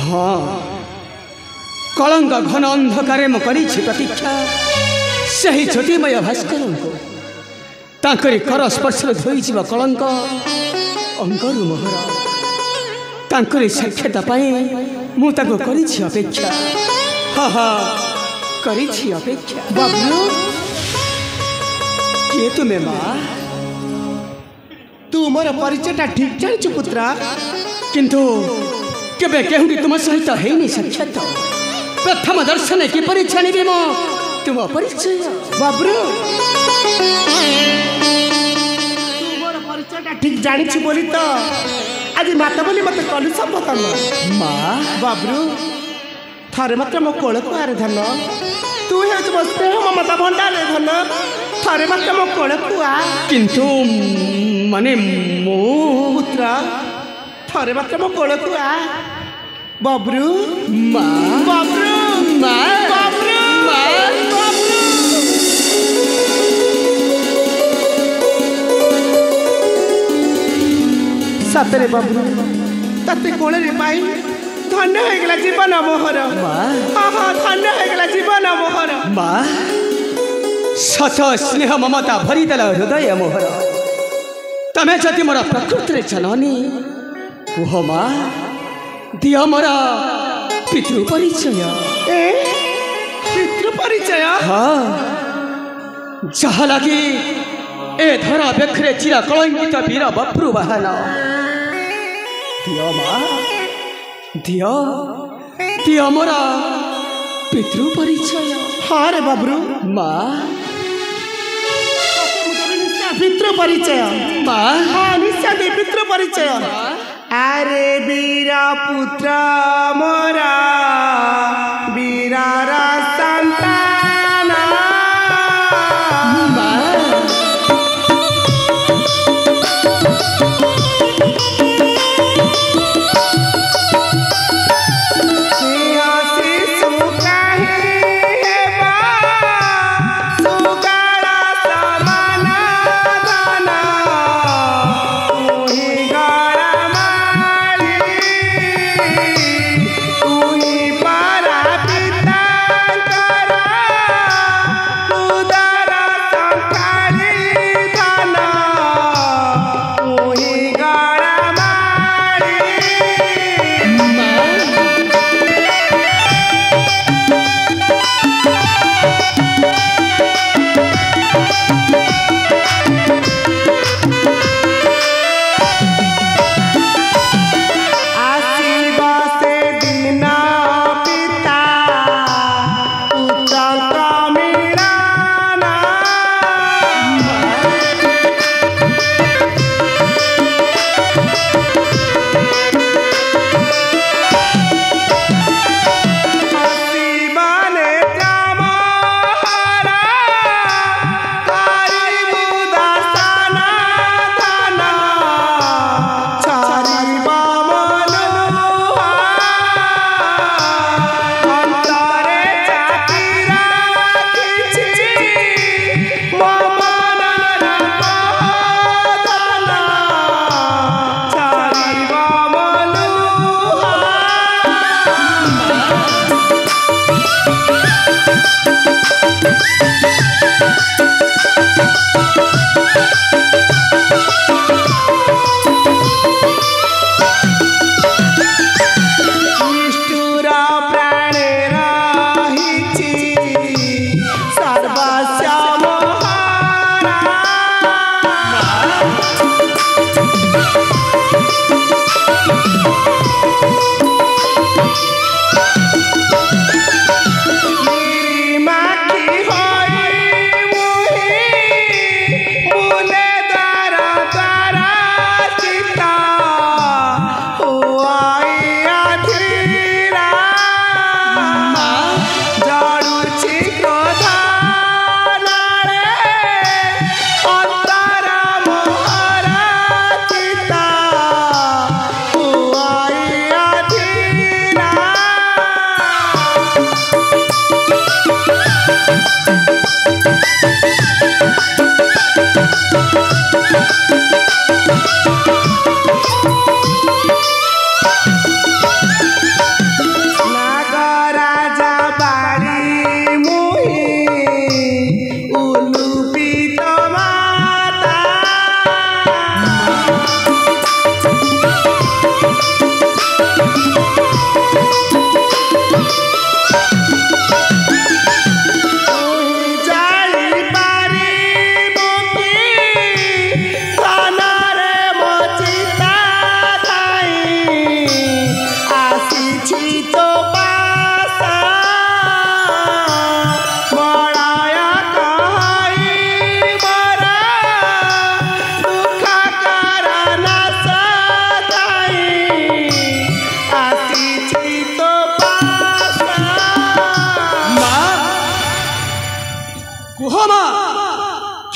हाँ कलंक घन अंधकार करी प्रतीक्षा से ही ज्योतिमय भास्कर को तांकरी कर स्पर्श धोई कलंक अंगरु मोहर तांकरी साक्षात मुझे करी अपेक्षा हाँ हाँ करी अपेक्षा। बबलू किए तुम्हें माँ तू मोर परिचयटा ठीक जानिଛୁ पुत्रा किंतु केबे केहुडी तुम सहित हेनी साक्षात प्रथम दर्शन की परीक्षा निबे मो तुम परिचय बबलू तू मोर परिचयटा ठीक जानिछु बोली तो आज माता बोली मते कलु संबोधन माँ बबलू थारे मात्र मो कोल को आरे धन तू हे मो स्नेह ममता भंडारे धन थारे मात्र मो कोल को आ किंतु माने मो पुत्रा थारे मात्र मो कोल को आ बबलू माँ बबलू माँ बबलू सतरे बबलू तते कोले रे पाई धन्य हो गला जीवन मोहर हाँ हाँ धन्य हो गला जीवन मोहर माँ सत स्नेह ममता भरीदेल हृदय मोहर तमें जदि मोर प्रकृति जननी कुह माँ दिय मोर पितृ परिचय पितृ परिचय हाँ जहा लगी ए धरा बेखरे चिरा कलंकित वीर बप्रु बाहन दिय माँ दिय दिय मोर पितृ परिचय हाँ रे बबरू माँ पितृ परिचय माँ हाँ निश्चय दे पितृ परिचय अरे वीर पुत्र मोरा वीरार संतान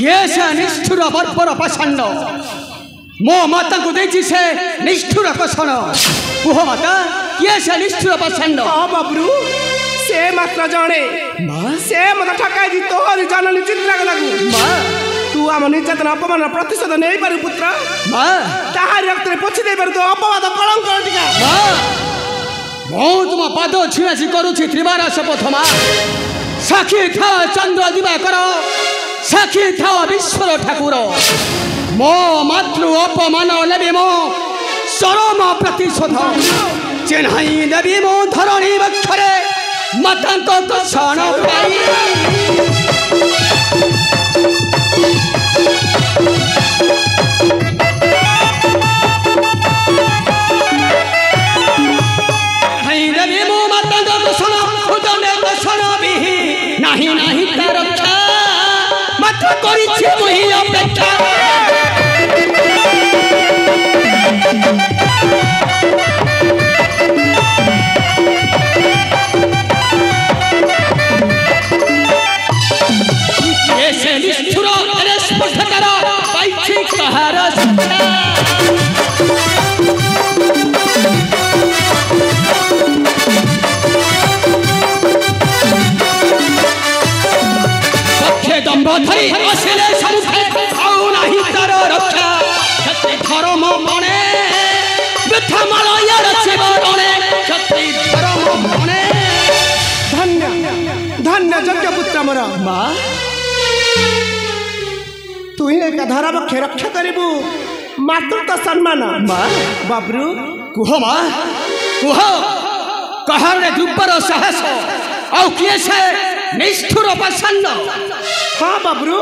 किए से निष्ठुर बर्बर पाषाण्ड मो माता को देची से निष्ठुर कषण कुह माता किए से निष्ठुर पाषाण्ड हाँ बाबरू से मात्र जणे से मत ठकाई दी तोहर जननी चित्रा लागू तू आम निर्यातना अपमान प्रतिशोध नहीं पारू पुत्र ताहारी रक्त पोछि दे पारू तो अपवाद कलंक टिका मो तुम पाद छियासी करुछि त्रिवार शपथ मा साक्षी था चंद्र दिवाकर साक्षी था विश्वर ठाकुर मो मातृ अपमान लेबी मो चरम प्रतिशोध चिन्हाई देवी मो धरणी बक्षरे मातांक कषण पाई देवी मो मातांक कषण खुदने कषण बिहि नाही नाही तार रक्षा मात्र करिछि मुहि अपेक्षा ऐसे निष्ठुर अरे स्पर्धकर पाइछि कहार पक्षे दम्भ धरी असले समुखे आउ नाही तार रक्षा क्षत्रि धर्म मणे वृथा मालयर शिवरणे क्षत्रि धर्म मणे धन्य धन्य यज्ञ पुत्र मोर माँ तू ही एक धारापक्ष रक्षा करू मातृत्व सम्मान माँ बाबरू कुह माँ कुह कहार दुबर साहस आउ किए से निष्ठुर पाषाण्ड हाँ बाबरू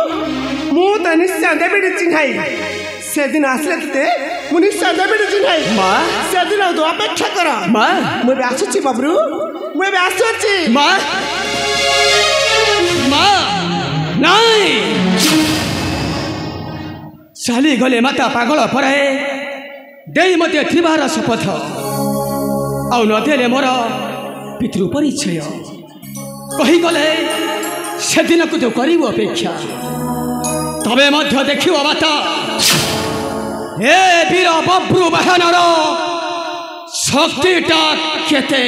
मु तो निश्चय देवी चिन्हाई से दिन आसले ते मु निश्चय देवी चिन्हाई माँ से दिन तो अपेक्षा कर माँ मुझे आसुची बाबरू मुझे आसुची माँ माँ नहीं साली गले माता पागल परे देई मते त्रिवार शपथ आउ नदेले मोर पितृ परिचय कही गले से दिन को तो करू अपेक्षा तबे मध्य देखियो माता ए वीर बब्रू बहनर शक्तिटा केते